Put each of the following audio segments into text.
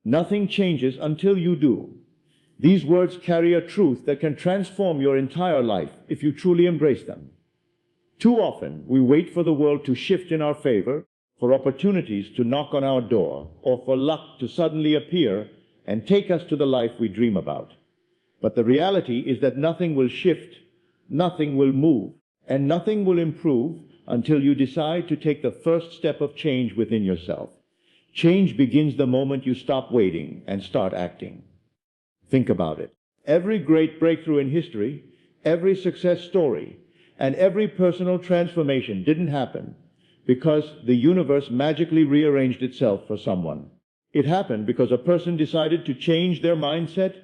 Nothing changes until you do. These words carry a truth that can transform your entire life if you truly embrace them. Too often, we wait for the world to shift in our favor, for opportunities to knock on our door, or for luck to suddenly appear and take us to the life we dream about. But the reality is that nothing will shift, nothing will move, and nothing will improve until you decide to take the first step of change within yourself. Change begins the moment you stop waiting and start acting. Think about it. Every great breakthrough in history, every success story, and every personal transformation didn't happen because the universe magically rearranged itself for someone. It happened because a person decided to change their mindset,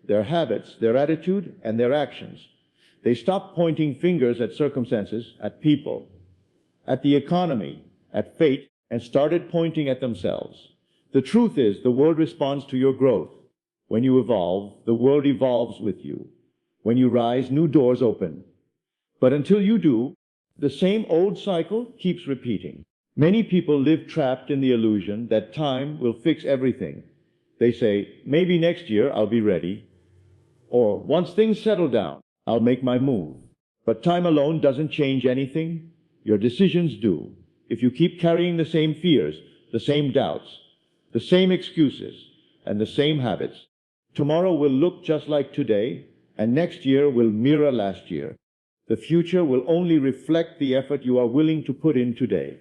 their habits, their attitude, and their actions. They stopped pointing fingers at circumstances, at people, at the economy, at fate, and started pointing at themselves. The truth is, the world responds to your growth. When you evolve, the world evolves with you. When you rise, new doors open. But until you do, the same old cycle keeps repeating. Many people live trapped in the illusion that time will fix everything. They say, maybe next year I'll be ready. Or, once things settle down, I'll make my move. But time alone doesn't change anything. Your decisions do. If you keep carrying the same fears, the same doubts, the same excuses, and the same habits, tomorrow will look just like today, and next year will mirror last year. The future will only reflect the effort you are willing to put in today.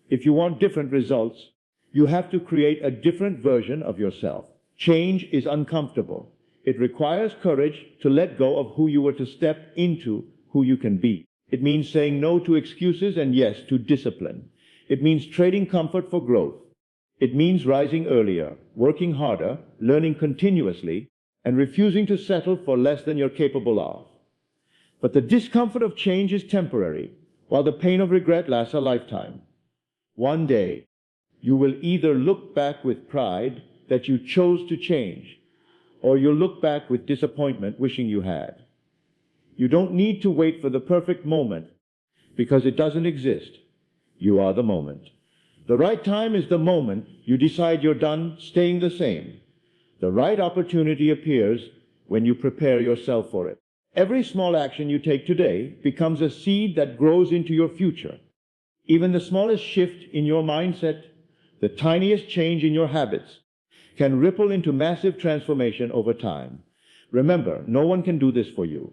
If you want different results, you have to create a different version of yourself. Change is uncomfortable. It requires courage to let go of who you were to step into who you can be. It means saying no to excuses and yes to discipline. It means trading comfort for growth. It means rising earlier, working harder, learning continuously, and refusing to settle for less than you're capable of. But the discomfort of change is temporary, while the pain of regret lasts a lifetime. One day, you will either look back with pride that you chose to change, or you'll look back with disappointment wishing you had. You don't need to wait for the perfect moment, because it doesn't exist. You are the moment. The right time is the moment you decide you're done staying the same. The right opportunity appears when you prepare yourself for it. Every small action you take today becomes a seed that grows into your future. Even the smallest shift in your mindset, the tiniest change in your habits, can ripple into massive transformation over time. Remember, no one can do this for you.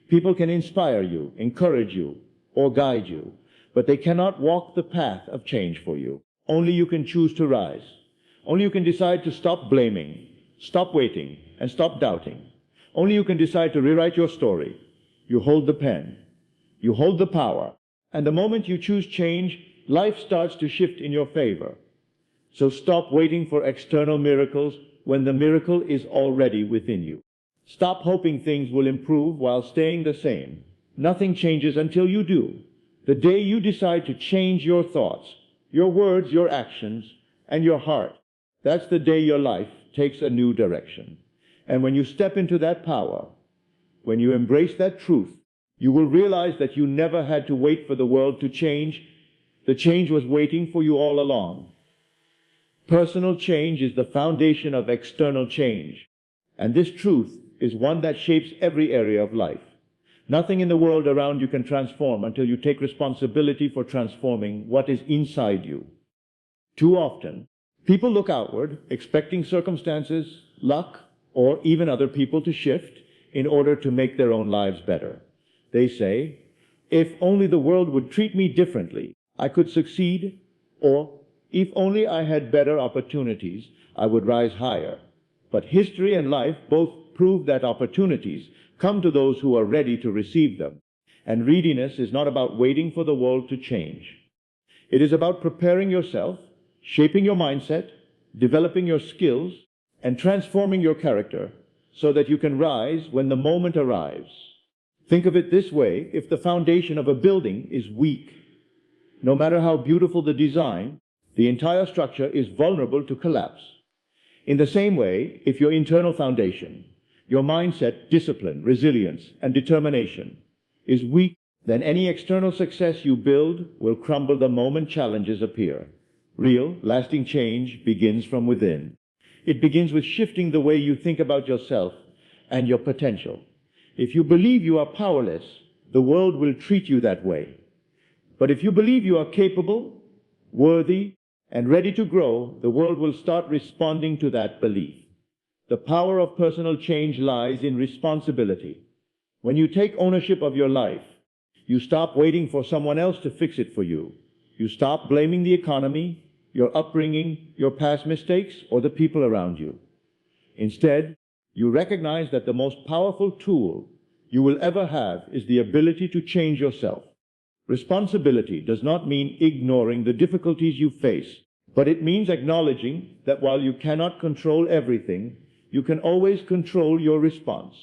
People can inspire you, encourage you, or guide you, but they cannot walk the path of change for you. Only you can choose to rise. Only you can decide to stop blaming, stop waiting, and stop doubting. Only you can decide to rewrite your story. You hold the pen. You hold the power. And the moment you choose change, life starts to shift in your favor. So stop waiting for external miracles when the miracle is already within you. Stop hoping things will improve while staying the same. Nothing changes until you do. The day you decide to change your thoughts, your words, your actions, and your heart, that's the day your life takes a new direction. And when you step into that power, when you embrace that truth, you will realize that you never had to wait for the world to change. The change was waiting for you all along. Personal change is the foundation of external change. And this truth is one that shapes every area of life. Nothing in the world around you can transform until you take responsibility for transforming what is inside you. Too often, people look outward, expecting circumstances, luck, or even other people to shift in order to make their own lives better. They say, if only the world would treat me differently, I could succeed, or if only I had better opportunities, I would rise higher. But history and life both prove that opportunities come to those who are ready to receive them. And readiness is not about waiting for the world to change. It is about preparing yourself, shaping your mindset, developing your skills, and transforming your character so that you can rise when the moment arrives. Think of it this way: if the foundation of a building is weak, no matter how beautiful the design, the entire structure is vulnerable to collapse. In the same way, if your internal foundation, your mindset, discipline, resilience, and determination is weak, then any external success you build will crumble the moment challenges appear. Real, lasting change begins from within. It begins with shifting the way you think about yourself and your potential. If you believe you are powerless, the world will treat you that way. But if you believe you are capable, worthy, and ready to grow, the world will start responding to that belief. The power of personal change lies in responsibility. When you take ownership of your life, you stop waiting for someone else to fix it for you. You stop blaming the economy, your upbringing, your past mistakes, or the people around you. Instead, you recognize that the most powerful tool you will ever have is the ability to change yourself. Responsibility does not mean ignoring the difficulties you face, but it means acknowledging that while you cannot control everything, you can always control your response.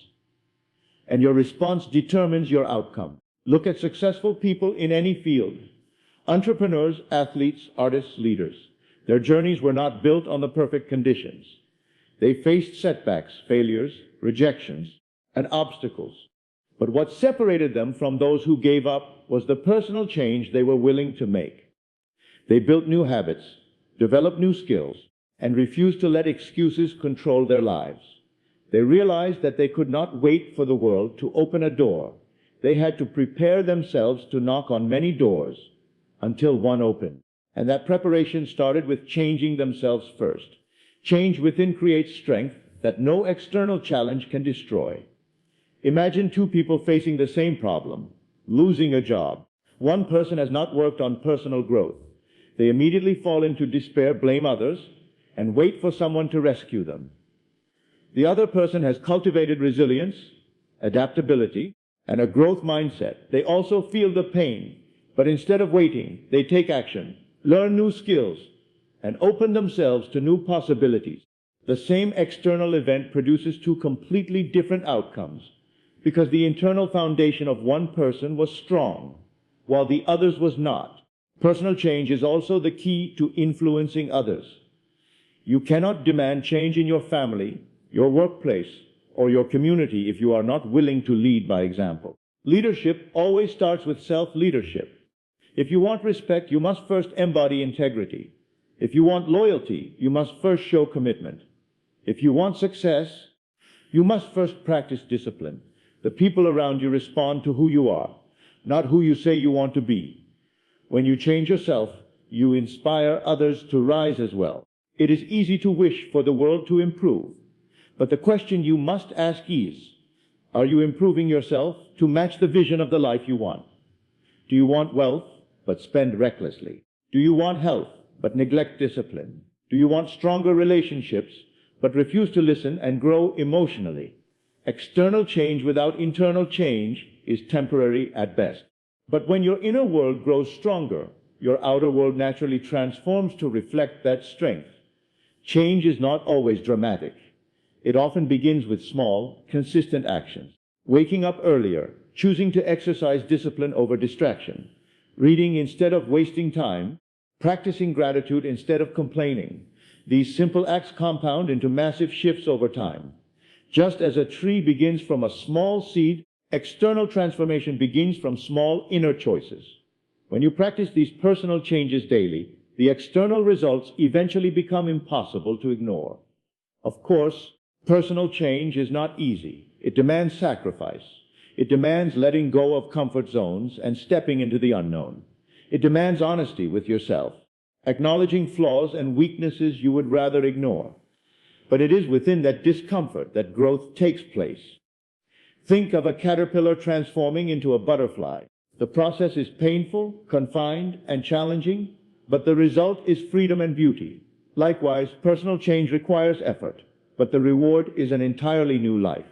And your response determines your outcome. Look at successful people in any field. Entrepreneurs, athletes, artists, leaders. Their journeys were not built on the perfect conditions. They faced setbacks, failures, rejections, and obstacles. But what separated them from those who gave up was the personal change they were willing to make. They built new habits, developed new skills, and refused to let excuses control their lives. They realized that they could not wait for the world to open a door. They had to prepare themselves to knock on many doors until one opened. And that preparation started with changing themselves first. Change within creates strength that no external challenge can destroy. Imagine two people facing the same problem, losing a job. One person has not worked on personal growth. They immediately fall into despair, blame others, and wait for someone to rescue them. The other person has cultivated resilience, adaptability, and a growth mindset. They also feel the pain, but instead of waiting, they take action, learn new skills, and open themselves to new possibilities. The same external event produces two completely different outcomes because the internal foundation of one person was strong, while the other's was not. Personal change is also the key to influencing others. You cannot demand change in your family, your workplace, or your community if you are not willing to lead by example. Leadership always starts with self-leadership. If you want respect, you must first embody integrity. If you want loyalty, you must first show commitment. If you want success, you must first practice discipline. The people around you respond to who you are, not who you say you want to be. When you change yourself, you inspire others to rise as well. It is easy to wish for the world to improve, but the question you must ask is, are you improving yourself to match the vision of the life you want? Do you want wealth, but spend recklessly? Do you want health, but neglect discipline? Do you want stronger relationships, but refuse to listen and grow emotionally? External change without internal change is temporary at best. But when your inner world grows stronger, your outer world naturally transforms to reflect that strength. Change is not always dramatic. It often begins with small, consistent actions. Waking up earlier, choosing to exercise discipline over distraction, reading instead of wasting time, practicing gratitude instead of complaining. These simple acts compound into massive shifts over time. Just as a tree begins from a small seed, external transformation begins from small inner choices. When you practice these personal changes daily, the external results eventually become impossible to ignore. Of course, personal change is not easy. It demands sacrifice. It demands letting go of comfort zones and stepping into the unknown. It demands honesty with yourself, acknowledging flaws and weaknesses you would rather ignore. But it is within that discomfort that growth takes place. Think of a caterpillar transforming into a butterfly. The process is painful, confined, and challenging, but the result is freedom and beauty. Likewise, personal change requires effort, but the reward is an entirely new life.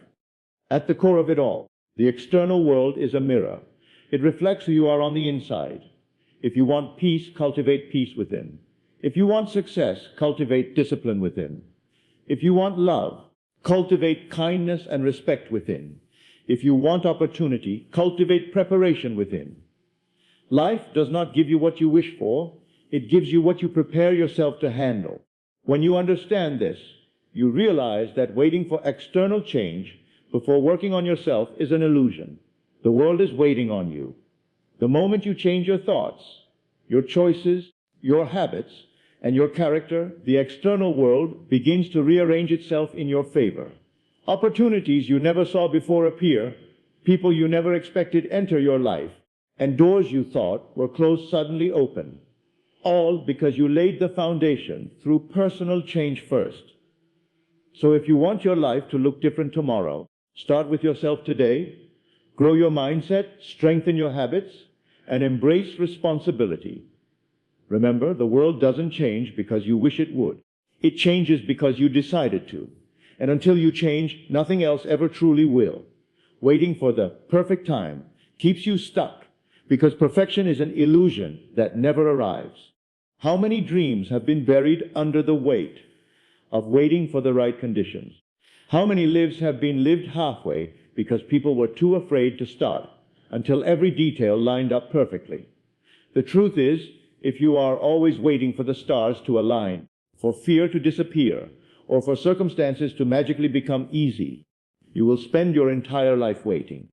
At the core of it all, the external world is a mirror. It reflects who you are on the inside. If you want peace, cultivate peace within. If you want success, cultivate discipline within. If you want love, cultivate kindness and respect within. If you want opportunity, cultivate preparation within. Life does not give you what you wish for. It gives you what you prepare yourself to handle. When you understand this, you realize that waiting for external change before working on yourself is an illusion. The world is waiting on you. The moment you change your thoughts, your choices, your habits, and your character, the external world, begins to rearrange itself in your favor. Opportunities you never saw before appear, people you never expected enter your life, and doors you thought were closed suddenly open. All because you laid the foundation through personal change first. So if you want your life to look different tomorrow, start with yourself today, grow your mindset, strengthen your habits, and embrace responsibility. Remember, the world doesn't change because you wish it would. It changes because you decided to. And until you change, nothing else ever truly will. Waiting for the perfect time keeps you stuck because perfection is an illusion that never arrives. How many dreams have been buried under the weight of waiting for the right conditions? How many lives have been lived halfway because people were too afraid to start until every detail lined up perfectly? The truth is, if you are always waiting for the stars to align, for fear to disappear, or for circumstances to magically become easy, you will spend your entire life waiting.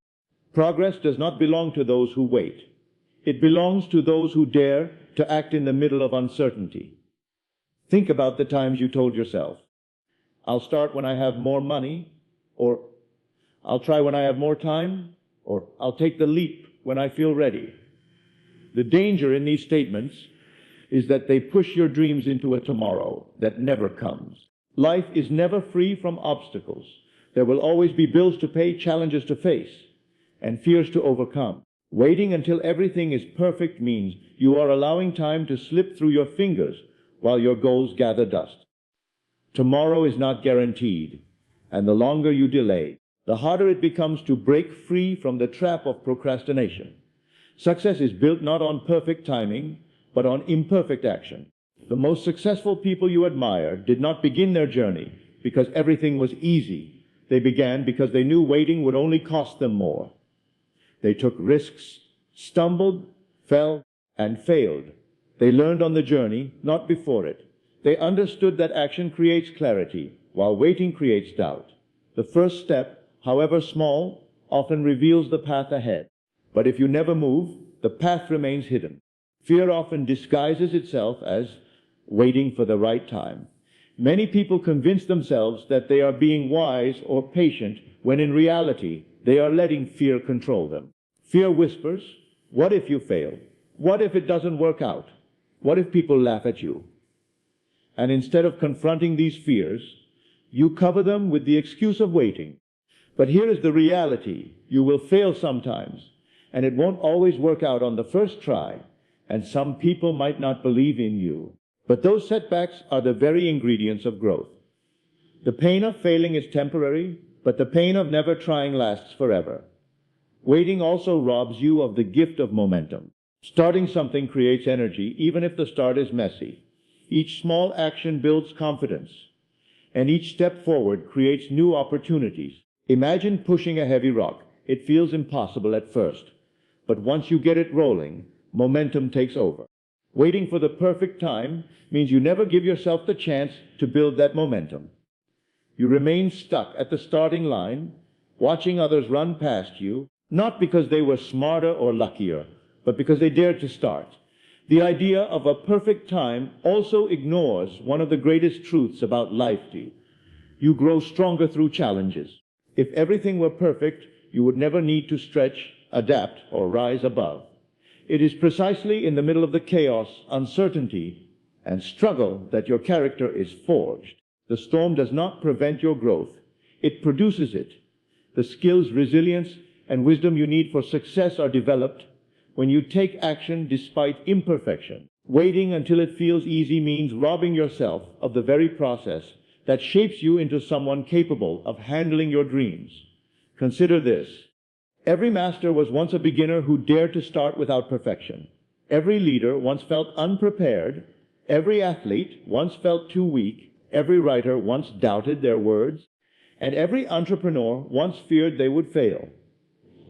Progress does not belong to those who wait. It belongs to those who dare to act in the middle of uncertainty. Think about the times you told yourself, I'll start when I have more money, or I'll try when I have more time, or I'll take the leap when I feel ready. The danger in these statements is that they push your dreams into a tomorrow that never comes. Life is never free from obstacles. There will always be bills to pay, challenges to face, and fears to overcome. Waiting until everything is perfect means you are allowing time to slip through your fingers while your goals gather dust. Tomorrow is not guaranteed, and the longer you delay, the harder it becomes to break free from the trap of procrastination. Success is built not on perfect timing, but on imperfect action. The most successful people you admire did not begin their journey because everything was easy. They began because they knew waiting would only cost them more. They took risks, stumbled, fell, and failed. They learned on the journey, not before it. They understood that action creates clarity, while waiting creates doubt. The first step, however small, often reveals the path ahead. But if you never move, the path remains hidden. Fear often disguises itself as waiting for the right time. Many people convince themselves that they are being wise or patient when in reality they are letting fear control them. Fear whispers, what if you fail? What if it doesn't work out? What if people laugh at you? And instead of confronting these fears, you cover them with the excuse of waiting. But here is the reality. You will fail sometimes, and it won't always work out on the first try, and some people might not believe in you. But those setbacks are the very ingredients of growth. The pain of failing is temporary, but the pain of never trying lasts forever. Waiting also robs you of the gift of momentum. Starting something creates energy, even if the start is messy. Each small action builds confidence, and each step forward creates new opportunities. Imagine pushing a heavy rock. It feels impossible at first, but once you get it rolling, momentum takes over. Waiting for the perfect time means you never give yourself the chance to build that momentum. You remain stuck at the starting line, watching others run past you, not because they were smarter or luckier, but because they dared to start. The idea of a perfect time also ignores one of the greatest truths about life. You grow stronger through challenges. If everything were perfect, you would never need to stretch, adapt, or rise above. It is precisely in the middle of the chaos, uncertainty, and struggle that your character is forged. The storm does not prevent your growth. It produces it. The skills, resilience, and wisdom you need for success are developed when you take action despite imperfection. Waiting until it feels easy means robbing yourself of the very process that shapes you into someone capable of handling your dreams. Consider this. Every master was once a beginner who dared to start without perfection. Every leader once felt unprepared. Every athlete once felt too weak. Every writer once doubted their words. And every entrepreneur once feared they would fail.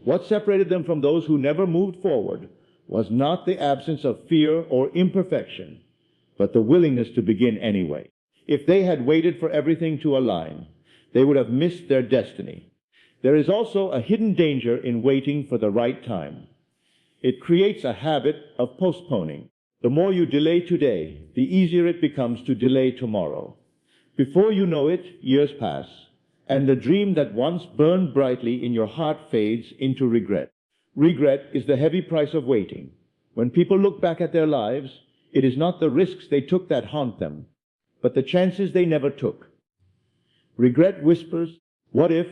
What separated them from those who never moved forward was not the absence of fear or imperfection, but the willingness to begin anyway. If they had waited for everything to align, they would have missed their destiny. There is also a hidden danger in waiting for the right time. It creates a habit of postponing. The more you delay today, the easier it becomes to delay tomorrow. Before you know it, years pass, and the dream that once burned brightly in your heart fades into regret. Regret is the heavy price of waiting. When people look back at their lives, it is not the risks they took that haunt them, but the chances they never took. Regret whispers, "What if?"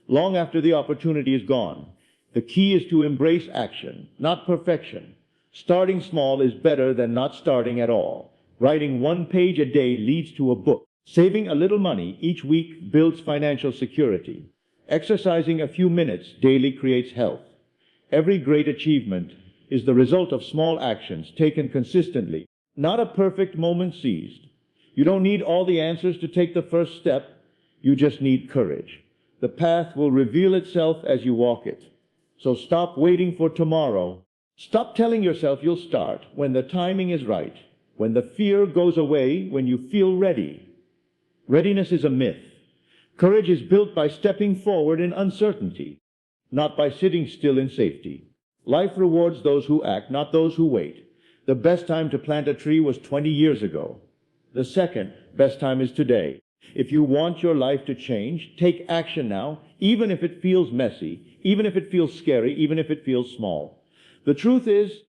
long after the opportunity is gone. The key is to embrace action, not perfection. Starting small is better than not starting at all. Writing one page a day leads to a book. Saving a little money each week builds financial security. Exercising a few minutes daily creates health. Every great achievement is the result of small actions taken consistently, not a perfect moment seized. You don't need all the answers to take the first step. You just need courage. The path will reveal itself as you walk it. So stop waiting for tomorrow. Stop telling yourself you'll start when the timing is right, when the fear goes away, when you feel ready. Readiness is a myth. Courage is built by stepping forward in uncertainty, not by sitting still in safety. Life rewards those who act, not those who wait. The best time to plant a tree was 20 years ago. The second best time is today. If you want your life to change, take action now, even if it feels messy, even if it feels scary, even if it feels small. The truth is,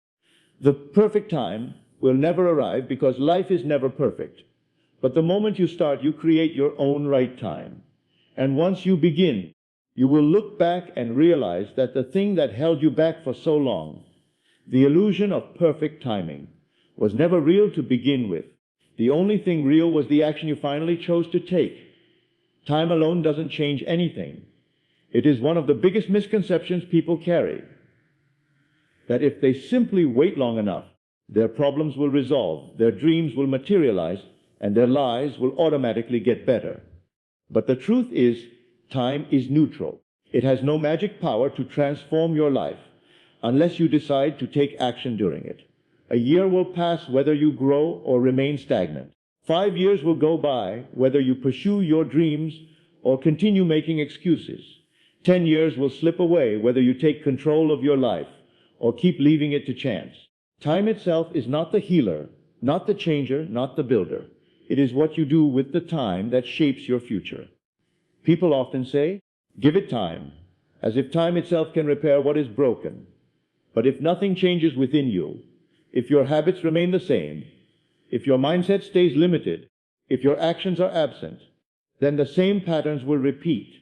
the perfect time will never arrive because life is never perfect. But the moment you start, you create your own right time. And once you begin, you will look back and realize that the thing that held you back for so long, the illusion of perfect timing, was never real to begin with. The only thing real was the action you finally chose to take. Time alone doesn't change anything. It is one of the biggest misconceptions people carry, that if they simply wait long enough, their problems will resolve, their dreams will materialize, and their lives will automatically get better. But the truth is, time is neutral. It has no magic power to transform your life unless you decide to take action during it. A year will pass whether you grow or remain stagnant. 5 years will go by whether you pursue your dreams or continue making excuses. 10 years will slip away whether you take control of your life or keep leaving it to chance. Time itself is not the healer, not the changer, not the builder. It is what you do with the time that shapes your future. People often say, "Give it time," as if time itself can repair what is broken. But if nothing changes within you, if your habits remain the same, if your mindset stays limited, if your actions are absent, then the same patterns will repeat.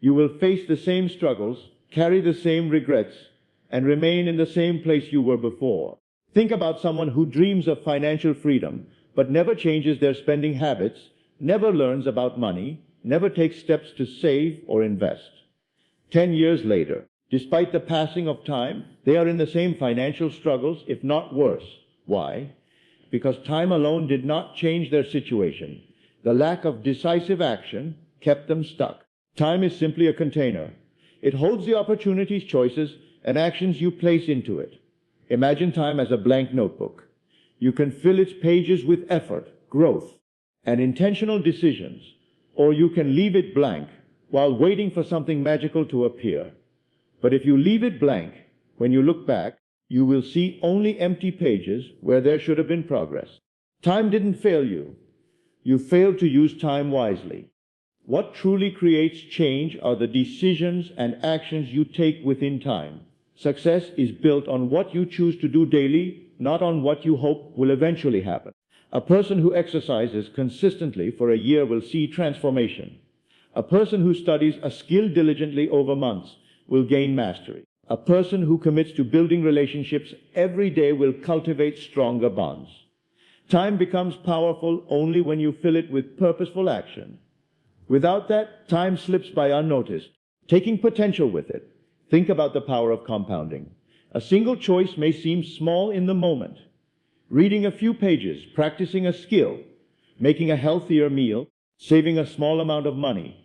You will face the same struggles, carry the same regrets, and remain in the same place you were before. Think about someone who dreams of financial freedom, but never changes their spending habits, never learns about money, never takes steps to save or invest. 10 years later, despite the passing of time, they are in the same financial struggles, if not worse. Why? Because time alone did not change their situation. The lack of decisive action kept them stuck. Time is simply a container. It holds the opportunities, choices, and actions you place into it. Imagine time as a blank notebook. You can fill its pages with effort, growth, and intentional decisions, or you can leave it blank while waiting for something magical to appear. But if you leave it blank, when you look back, you will see only empty pages where there should have been progress. Time didn't fail you. You failed to use time wisely. What truly creates change are the decisions and actions you take within time. Success is built on what you choose to do daily, not on what you hope will eventually happen. A person who exercises consistently for a year will see transformation. A person who studies a skill diligently over months will gain mastery. A person who commits to building relationships every day will cultivate stronger bonds. Time becomes powerful only when you fill it with purposeful action. Without that, time slips by unnoticed, taking potential with it. Think about the power of compounding. A single choice may seem small in the moment. Reading a few pages, practicing a skill, making a healthier meal, saving a small amount of money.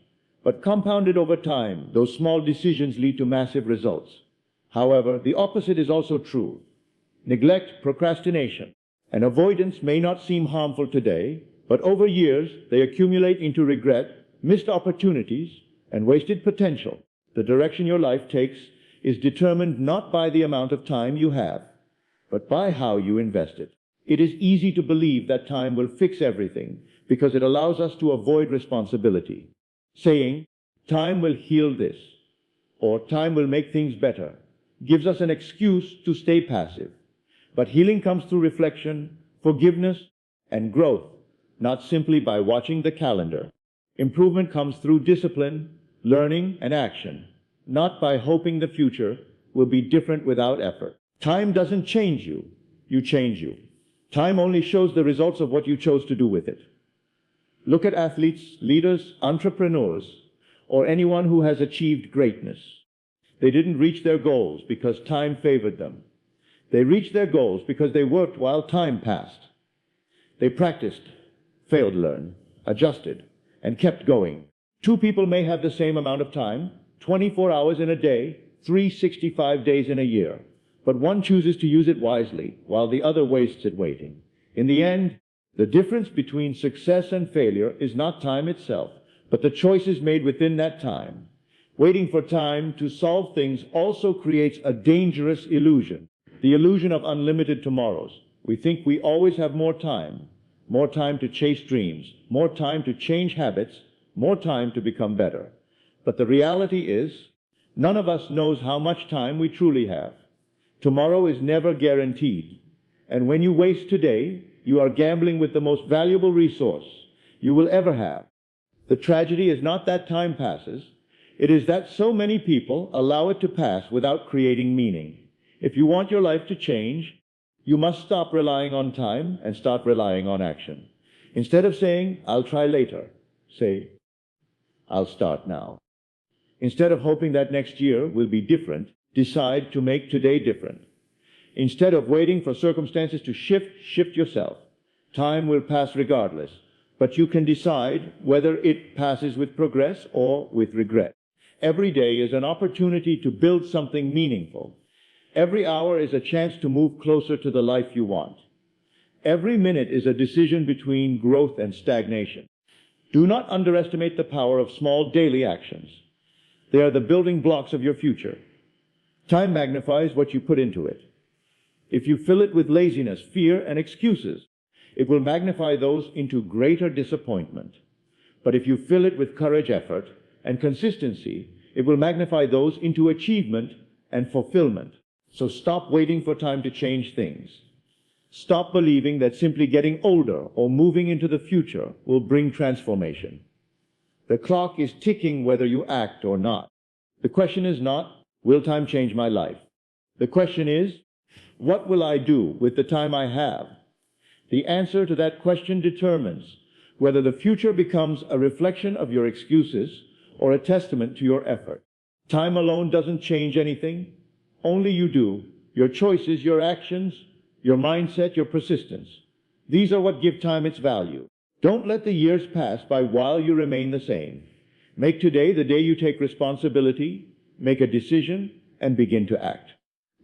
But compounded over time, those small decisions lead to massive results. However, the opposite is also true. Neglect, procrastination, and avoidance may not seem harmful today, but over years they accumulate into regret, missed opportunities, and wasted potential. The direction your life takes is determined not by the amount of time you have, but by how you invest it. It is easy to believe that time will fix everything because it allows us to avoid responsibility. Saying, time will heal this, or time will make things better, gives us an excuse to stay passive. But healing comes through reflection, forgiveness, and growth, not simply by watching the calendar. Improvement comes through discipline, learning, and action, not by hoping the future will be different without effort. Time doesn't change you, you change you. Time only shows the results of what you chose to do with it. Look at athletes, leaders, entrepreneurs, or anyone who has achieved greatness. They didn't reach their goals because time favored them. They reached their goals because they worked while time passed. They practiced, failed to learn, adjusted, and kept going. Two people may have the same amount of time, 24 hours in a day, 365 days in a year, but one chooses to use it wisely while the other wastes it waiting. In the end, the difference between success and failure is not time itself, but the choices made within that time. Waiting for time to solve things also creates a dangerous illusion, the illusion of unlimited tomorrows. We think we always have more time to chase dreams, more time to change habits, more time to become better. But the reality is, none of us knows how much time we truly have. Tomorrow is never guaranteed, and when you waste today, you are gambling with the most valuable resource you will ever have. The tragedy is not that time passes, it is that so many people allow it to pass without creating meaning. If you want your life to change, you must stop relying on time and start relying on action. Instead of saying, I'll try later, say, I'll start now. Instead of hoping that next year will be different, decide to make today different. Instead of waiting for circumstances to shift yourself. Time will pass regardless, but you can decide whether it passes with progress or with regret. Every day is an opportunity to build something meaningful. Every hour is a chance to move closer to the life you want. Every minute is a decision between growth and stagnation. Do not underestimate the power of small daily actions. They are the building blocks of your future. Time magnifies what you put into it. If you fill it with laziness, fear, and excuses, it will magnify those into greater disappointment. But if you fill it with courage, effort, and consistency, it will magnify those into achievement and fulfillment. So stop waiting for time to change things. Stop believing that simply getting older or moving into the future will bring transformation. The clock is ticking whether you act or not. The question is not, will time change my life? The question is, what will I do with the time I have? The answer to that question determines whether the future becomes a reflection of your excuses or a testament to your effort. Time alone doesn't change anything. Only you do. Your choices, your actions, your mindset, your persistence. These are what give time its value. Don't let the years pass by while you remain the same. Make today the day you take responsibility, make a decision, and begin to act.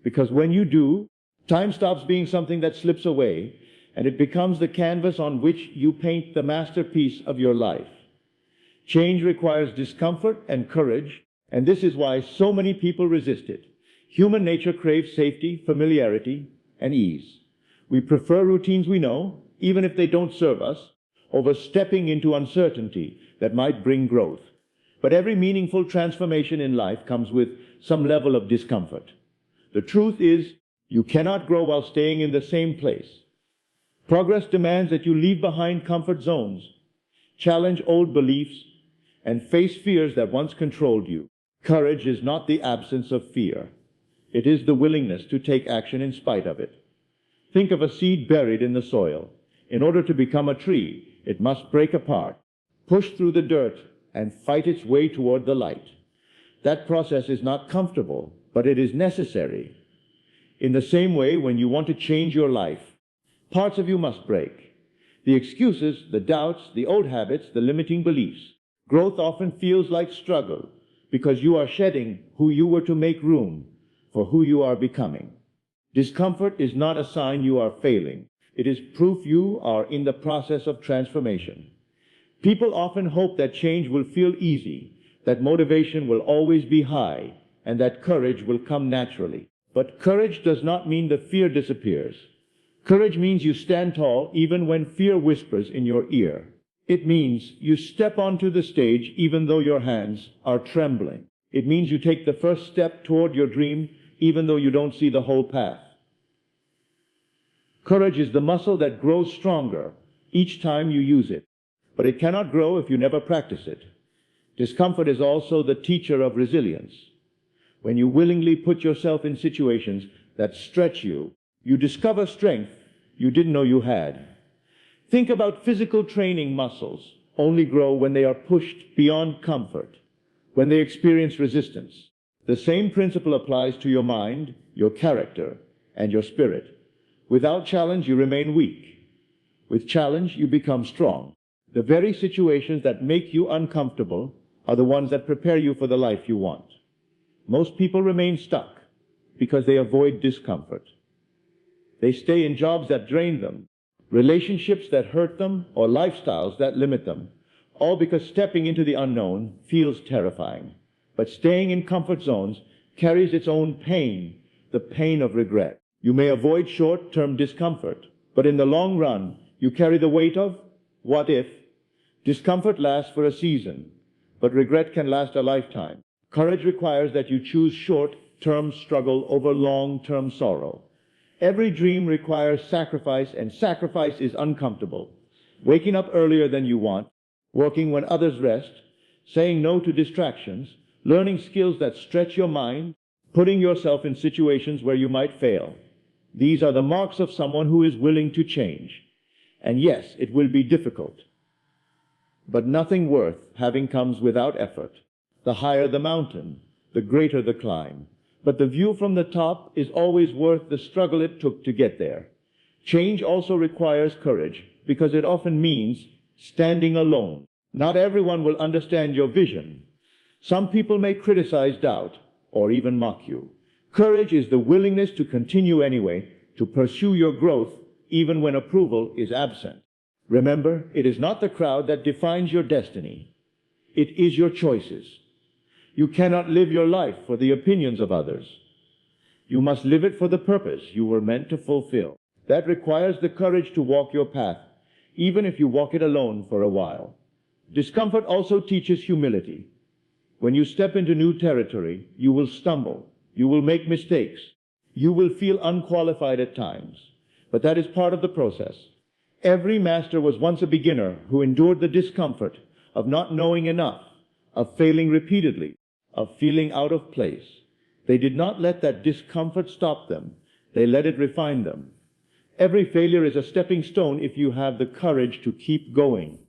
Because when you do, time stops being something that slips away, and it becomes the canvas on which you paint the masterpiece of your life. Change requires discomfort and courage, and this is why so many people resist it. Human nature craves safety, familiarity, and ease. We prefer routines we know, even if they don't serve us, over stepping into uncertainty that might bring growth. But every meaningful transformation in life comes with some level of discomfort. The truth is, you cannot grow while staying in the same place. Progress demands that you leave behind comfort zones, challenge old beliefs, and face fears that once controlled you. Courage is not the absence of fear. It is the willingness to take action in spite of it. Think of a seed buried in the soil. In order to become a tree, it must break apart, push through the dirt, and fight its way toward the light. That process is not comfortable, but it is necessary. In the same way, when you want to change your life, parts of you must break. The excuses, the doubts, the old habits, the limiting beliefs. Growth often feels like struggle because you are shedding who you were to make room for who you are becoming. Discomfort is not a sign you are failing. It is proof you are in the process of transformation. People often hope that change will feel easy, that motivation will always be high, and that courage will come naturally. But courage does not mean the fear disappears. Courage means you stand tall even when fear whispers in your ear. It means you step onto the stage even though your hands are trembling. It means you take the first step toward your dream even though you don't see the whole path. Courage is the muscle that grows stronger each time you use it, but it cannot grow if you never practice it. Discomfort is also the teacher of resilience. When you willingly put yourself in situations that stretch you, you discover strength you didn't know you had. Think about physical training. Muscles only grow when they are pushed beyond comfort, when they experience resistance. The same principle applies to your mind, your character, and your spirit. Without challenge, you remain weak. With challenge, you become strong. The very situations that make you uncomfortable are the ones that prepare you for the life you want. Most people remain stuck because they avoid discomfort. They stay in jobs that drain them, relationships that hurt them, or lifestyles that limit them, all because stepping into the unknown feels terrifying. But staying in comfort zones carries its own pain, the pain of regret. You may avoid short-term discomfort, but in the long run, you carry the weight of what if. Discomfort lasts for a season, but regret can last a lifetime. Courage requires that you choose short-term struggle over long-term sorrow. Every dream requires sacrifice, and sacrifice is uncomfortable. Waking up earlier than you want, working when others rest, saying no to distractions, learning skills that stretch your mind, putting yourself in situations where you might fail. These are the marks of someone who is willing to change. And yes, it will be difficult. But nothing worth having comes without effort. The higher the mountain, the greater the climb. But the view from the top is always worth the struggle it took to get there. Change also requires courage, because it often means standing alone. Not everyone will understand your vision. Some people may criticize, doubt, or even mock you. Courage is the willingness to continue anyway, to pursue your growth, even when approval is absent. Remember, it is not the crowd that defines your destiny. It is your choices. You cannot live your life for the opinions of others. You must live it for the purpose you were meant to fulfill. That requires the courage to walk your path, even if you walk it alone for a while. Discomfort also teaches humility. When you step into new territory, you will stumble. You will make mistakes. You will feel unqualified at times. But that is part of the process. Every master was once a beginner who endured the discomfort of not knowing enough, of failing repeatedly, of feeling out of place. They did not let that discomfort stop them. They let it refine them. Every failure is a stepping stone if you have the courage to keep going.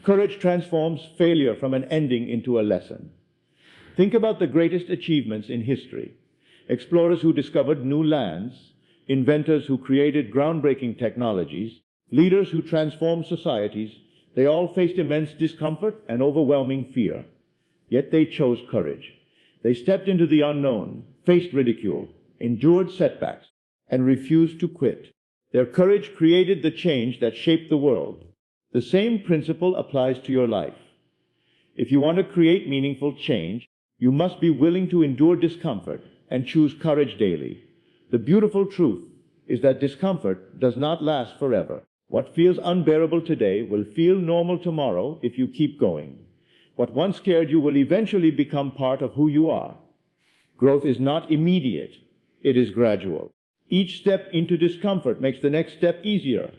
Courage transforms failure from an ending into a lesson. Think about the greatest achievements in history. Explorers who discovered new lands, inventors who created groundbreaking technologies, leaders who transformed societies, they all faced immense discomfort and overwhelming fear. Yet they chose courage. They stepped into the unknown, faced ridicule, endured setbacks, and refused to quit. Their courage created the change that shaped the world. The same principle applies to your life. If you want to create meaningful change, you must be willing to endure discomfort and choose courage daily. The beautiful truth is that discomfort does not last forever. What feels unbearable today will feel normal tomorrow if you keep going. What once scared you will eventually become part of who you are. Growth is not immediate, it is gradual. Each step into discomfort makes the next step easier.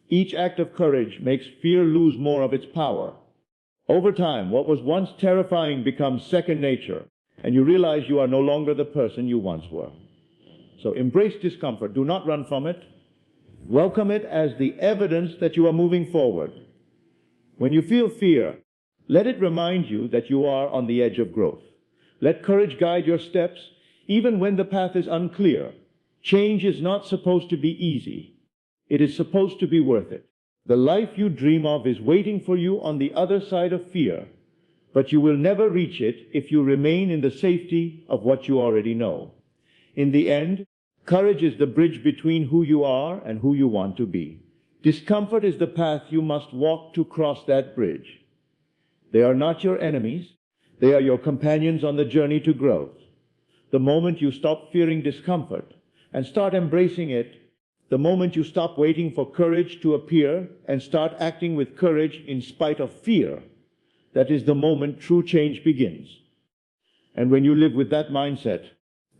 Each act of courage makes fear lose more of its power. Over time, what was once terrifying becomes second nature, and you realize you are no longer the person you once were. So embrace discomfort. Do not run from it. Welcome it as the evidence that you are moving forward. When you feel fear, let it remind you that you are on the edge of growth. Let courage guide your steps, even when the path is unclear. Change is not supposed to be easy. It is supposed to be worth it. The life you dream of is waiting for you on the other side of fear, but you will never reach it if you remain in the safety of what you already know. In the end, courage is the bridge between who you are and who you want to be. Discomfort is the path you must walk to cross that bridge. They are not your enemies. They are your companions on the journey to growth. The moment you stop fearing discomfort and start embracing it, The moment you stop waiting for courage to appear and start acting with courage in spite of fear, that is the moment true change begins. And when you live with that mindset,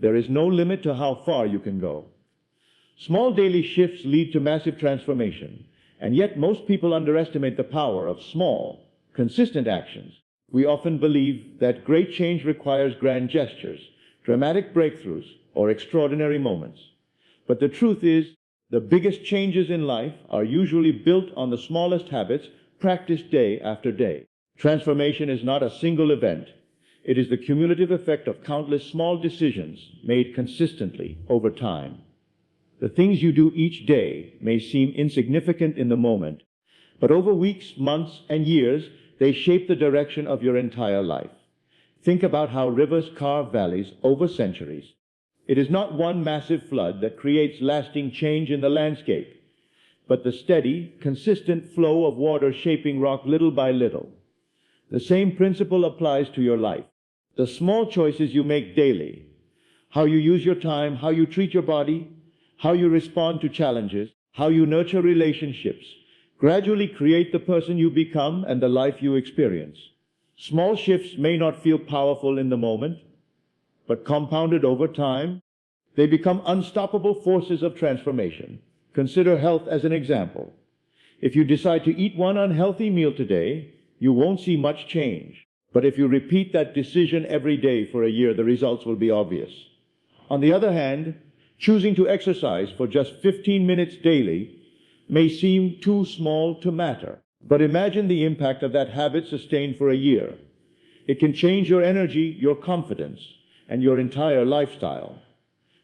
there is no limit to how far you can go. Small daily shifts lead to massive transformation, and yet most people underestimate the power of small, consistent actions. We often believe that great change requires grand gestures, dramatic breakthroughs, or extraordinary moments. But the truth is, the biggest changes in life are usually built on the smallest habits practiced day after day. Transformation is not a single event. It is the cumulative effect of countless small decisions made consistently over time. The things you do each day may seem insignificant in the moment, but over weeks, months, and years, they shape the direction of your entire life. Think about how rivers carve valleys over centuries. It is not one massive flood that creates lasting change in the landscape, but the steady, consistent flow of water shaping rock little by little. The same principle applies to your life. The small choices you make daily, how you use your time, how you treat your body, how you respond to challenges, how you nurture relationships, gradually create the person you become and the life you experience. Small shifts may not feel powerful in the moment, but compounded over time, they become unstoppable forces of transformation. Consider health as an example. If you decide to eat one unhealthy meal today, you won't see much change. But if you repeat that decision every day for a year, the results will be obvious. On the other hand, choosing to exercise for just 15 minutes daily may seem too small to matter. But imagine the impact of that habit sustained for a year. It can change your energy, your confidence, and your entire lifestyle.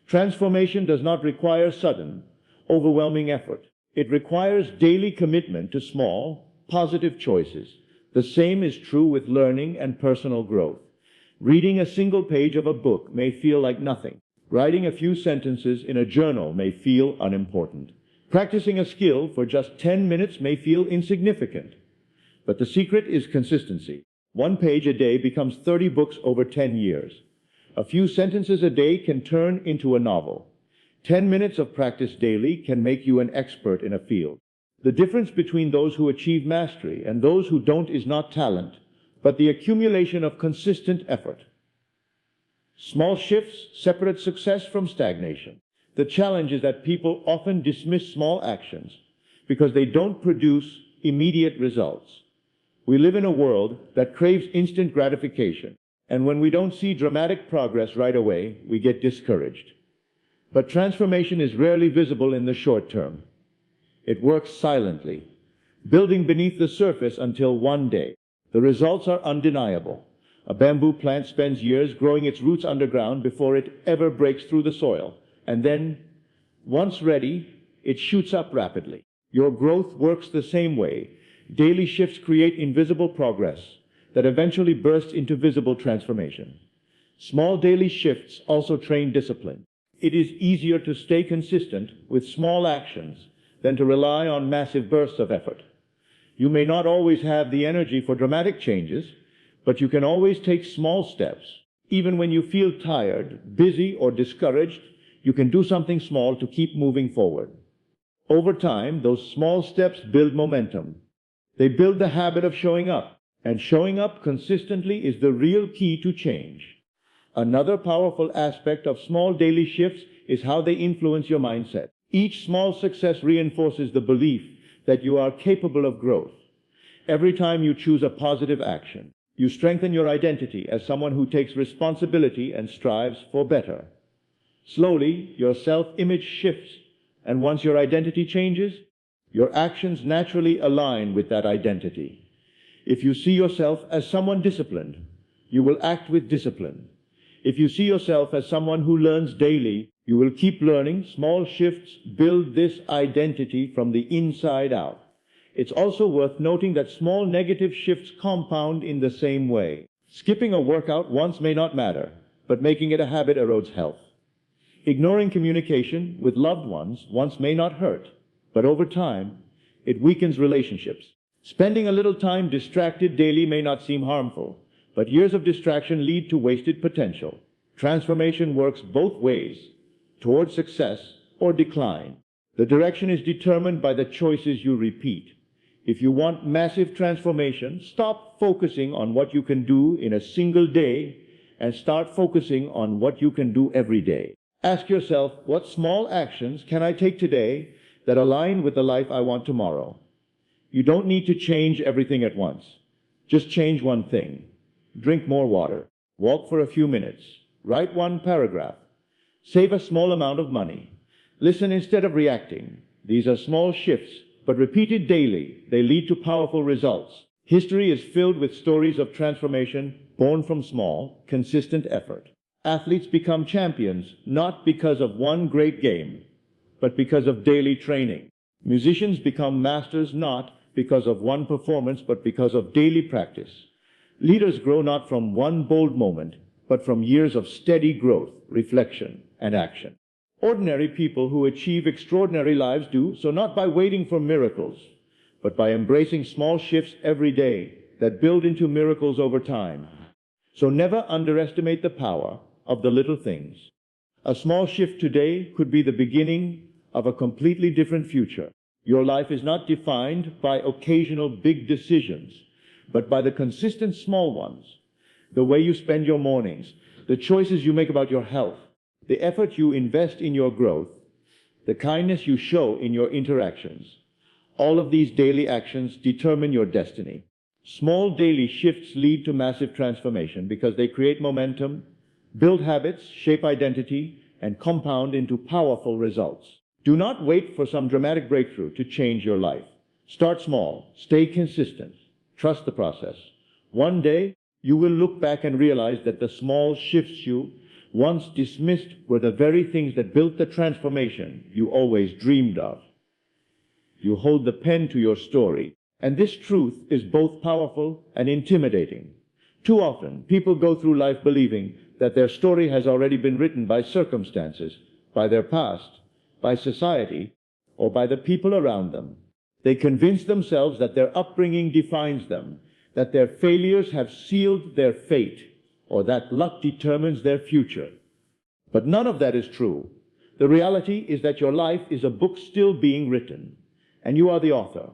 Transformation does not require sudden, overwhelming effort. It requires daily commitment to small, positive choices. The same is true with learning and personal growth. Reading a single page of a book may feel like nothing. Writing a few sentences in a journal may feel unimportant. Practicing a skill for just 10 minutes may feel insignificant. But the secret is consistency. 1 page a day becomes 30 books over 10 years. A few sentences a day can turn into a novel. 10 minutes of practice daily can make you an expert in a field. The difference between those who achieve mastery and those who don't is not talent, but the accumulation of consistent effort. Small shifts separate success from stagnation. The challenge is that people often dismiss small actions because they don't produce immediate results. We live in a world that craves instant gratification, and when we don't see dramatic progress right away, we get discouraged. But transformation is rarely visible in the short term. It works silently, building beneath the surface until one day, the results are undeniable. A bamboo plant spends years growing its roots underground before it ever breaks through the soil. And then, once ready, it shoots up rapidly. Your growth works the same way. Daily shifts create invisible progress that eventually bursts into visible transformation. Small daily shifts also train discipline. It is easier to stay consistent with small actions than to rely on massive bursts of effort. You may not always have the energy for dramatic changes, but you can always take small steps. Even when you feel tired, busy, or discouraged, you can do something small to keep moving forward. Over time, those small steps build momentum. They build the habit of showing up, and showing up consistently is the real key to change. Another powerful aspect of small daily shifts is how they influence your mindset. Each small success reinforces the belief that you are capable of growth. Every time you choose a positive action, you strengthen your identity as someone who takes responsibility and strives for better. Slowly, your self-image shifts, and once your identity changes, your actions naturally align with that identity. If you see yourself as someone disciplined, you will act with discipline. If you see yourself as someone who learns daily, you will keep learning. Small shifts build this identity from the inside out. It's also worth noting that small negative shifts compound in the same way. Skipping a workout once may not matter, but making it a habit erodes health. Ignoring communication with loved ones once may not hurt, but over time, it weakens relationships. Spending a little time distracted daily may not seem harmful, but years of distraction lead to wasted potential. Transformation works both ways, toward success or decline. The direction is determined by the choices you repeat. If you want massive transformation, stop focusing on what you can do in a single day and start focusing on what you can do every day. Ask yourself, what small actions can I take today that align with the life I want tomorrow? You don't need to change everything at once. Just change one thing. Drink more water. Walk for a few minutes. Write one paragraph. Save a small amount of money. Listen instead of reacting. These are small shifts, but repeated daily, they lead to powerful results. History is filled with stories of transformation born from small, consistent effort. Athletes become champions not because of one great game, but because of daily training. Musicians become masters not because of one performance, but because of daily practice. Leaders grow not from one bold moment, but from years of steady growth, reflection, and action. Ordinary people who achieve extraordinary lives do so not by waiting for miracles, but by embracing small shifts every day that build into miracles over time. So never underestimate the power of the little things. A small shift today could be the beginning of a completely different future. Your life is not defined by occasional big decisions, but by the consistent small ones. The way you spend your mornings, the choices you make about your health, the effort you invest in your growth, the kindness you show in your interactions. All of these daily actions determine your destiny. Small daily shifts lead to massive transformation because they create momentum, build habits, shape identity, and compound into powerful results. Do not wait for some dramatic breakthrough to change your life. Start small, stay consistent, trust the process. One day, you will look back and realize that the small shifts you once dismissed were the very things that built the transformation you always dreamed of. You hold the pen to your story, and this truth is both powerful and intimidating. Too often, people go through life believing that their story has already been written by circumstances, by their past, by society, or by the people around them. They convince themselves that their upbringing defines them, that their failures have sealed their fate, or that luck determines their future. But none of that is true. The reality is that your life is a book still being written, and you are the author.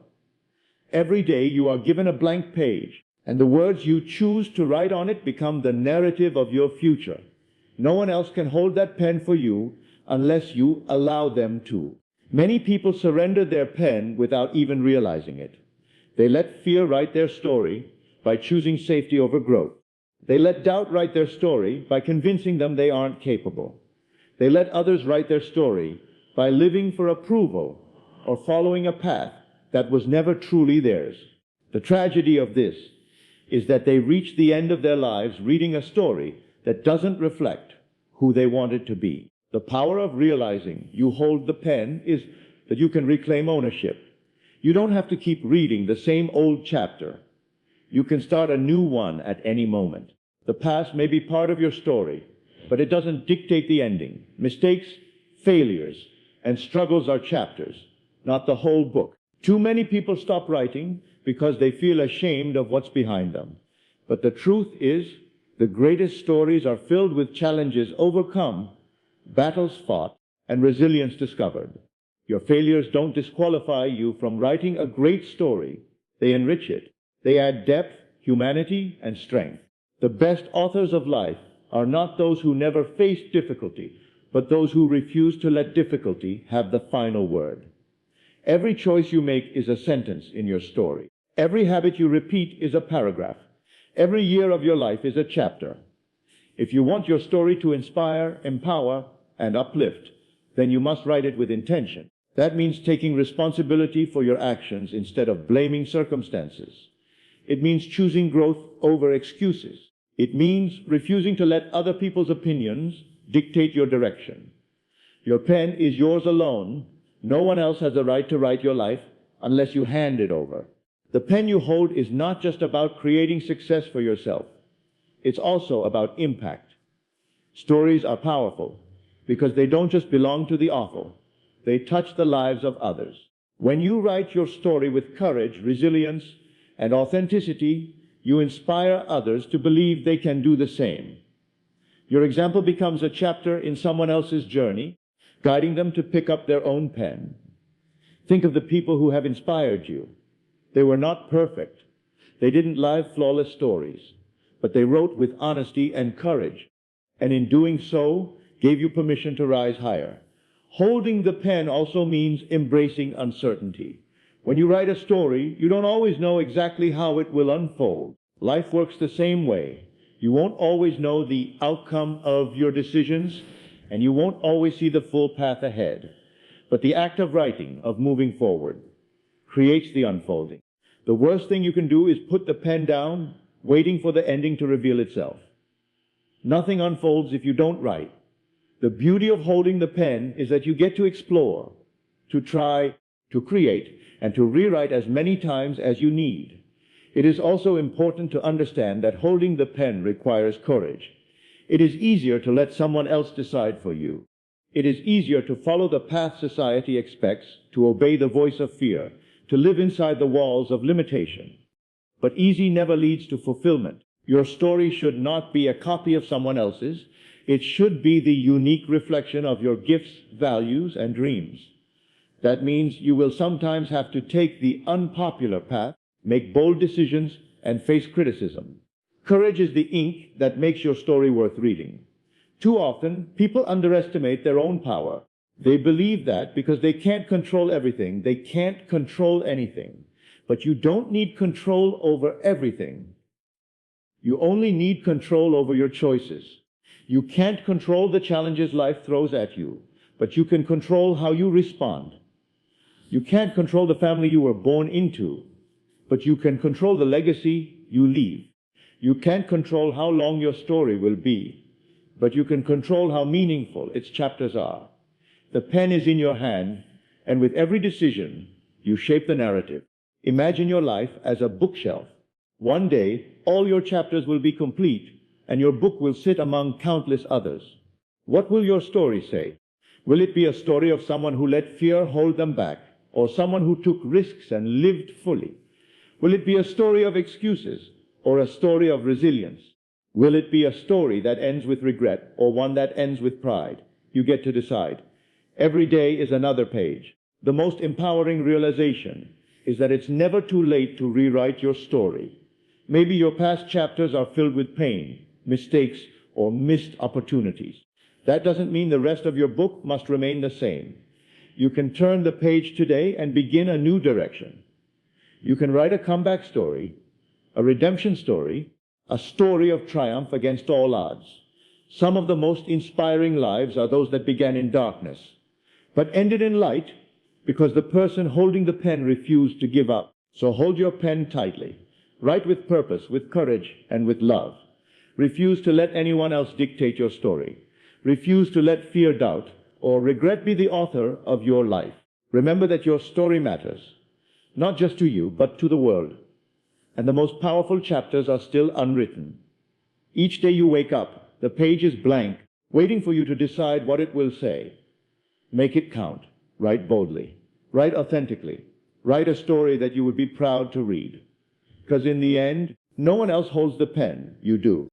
Every day you are given a blank page, and the words you choose to write on it become the narrative of your future. No one else can hold that pen for you unless you allow them to. Many people surrender their pen without even realizing it. They let fear write their story by choosing safety over growth. They let doubt write their story by convincing them they aren't capable. They let others write their story by living for approval or following a path that was never truly theirs. The tragedy of this is that they reach the end of their lives reading a story that doesn't reflect who they wanted to be. The power of realizing you hold the pen is that you can reclaim ownership. You don't have to keep reading the same old chapter. You can start a new one at any moment. The past may be part of your story, but it doesn't dictate the ending. Mistakes, failures, and struggles are chapters, not the whole book. Too many people stop writing because they feel ashamed of what's behind them. But the truth is, the greatest stories are filled with challenges overcome, battles fought, and resilience discovered. Your failures don't disqualify you from writing a great story. They enrich it. They add depth, humanity, and strength. The best authors of life are not those who never faced difficulty, but those who refuse to let difficulty have the final word. Every choice you make is a sentence in your story. Every habit you repeat is a paragraph. Every year of your life is a chapter. If you want your story to inspire, empower, and uplift, then you must write it with intention. That means taking responsibility for your actions instead of blaming circumstances. It means choosing growth over excuses. It means refusing to let other people's opinions dictate your direction. Your pen is yours alone. No one else has the right to write your life unless you hand it over. The pen you hold is not just about creating success for yourself. It's also about impact. Stories are powerful because they don't just belong to the author. They touch the lives of others. When you write your story with courage, resilience, and authenticity, you inspire others to believe they can do the same. Your example becomes a chapter in someone else's journey, guiding them to pick up their own pen. Think of the people who have inspired you. They were not perfect. They didn't live flawless stories, but they wrote with honesty and courage, and in doing so, gave you permission to rise higher. Holding the pen also means embracing uncertainty. When you write a story, you don't always know exactly how it will unfold. Life works the same way. You won't always know the outcome of your decisions, and you won't always see the full path ahead. But the act of writing, of moving forward, creates the unfolding. The worst thing you can do is put the pen down, waiting for the ending to reveal itself. Nothing unfolds if you don't write. The beauty of holding the pen is that you get to explore, to try, to create, and to rewrite as many times as you need. It is also important to understand that holding the pen requires courage. It is easier to let someone else decide for you. It is easier to follow the path society expects, to obey the voice of fear, to live inside the walls of limitation. But easy never leads to fulfillment. Your story should not be a copy of someone else's. It should be the unique reflection of your gifts, values, and dreams. That means you will sometimes have to take the unpopular path, make bold decisions, and face criticism. Courage is the ink that makes your story worth reading. Too often, people underestimate their own power. They believe that because they can't control everything, they can't control anything. But you don't need control over everything. You only need control over your choices. You can't control the challenges life throws at you, but you can control how you respond. You can't control the family you were born into, but you can control the legacy you leave. You can't control how long your story will be, but you can control how meaningful its chapters are. The pen is in your hand, and with every decision, you shape the narrative. Imagine your life as a bookshelf. One day, all your chapters will be complete, and your book will sit among countless others. What will your story say? Will it be a story of someone who let fear hold them back, or someone who took risks and lived fully? Will it be a story of excuses, or a story of resilience? Will it be a story that ends with regret, or one that ends with pride? You get to decide. Every day is another page. The most empowering realization is that it's never too late to rewrite your story. Maybe your past chapters are filled with pain, mistakes, or missed opportunities. That doesn't mean the rest of your book must remain the same. You can turn the page today and begin a new direction. You can write a comeback story, a redemption story, a story of triumph against all odds. Some of the most inspiring lives are those that began in darkness, but ended in light because the person holding the pen refused to give up. So hold your pen tightly. Write with purpose, with courage, and with love. Refuse to let anyone else dictate your story. Refuse to let fear doubt or regret be the author of your life. Remember that your story matters, not just to you, but to the world. And the most powerful chapters are still unwritten. Each day you wake up, the page is blank, waiting for you to decide what it will say. Make it count. Write boldly. Write authentically. Write a story that you would be proud to read. Because in the end, no one else holds the pen. You do.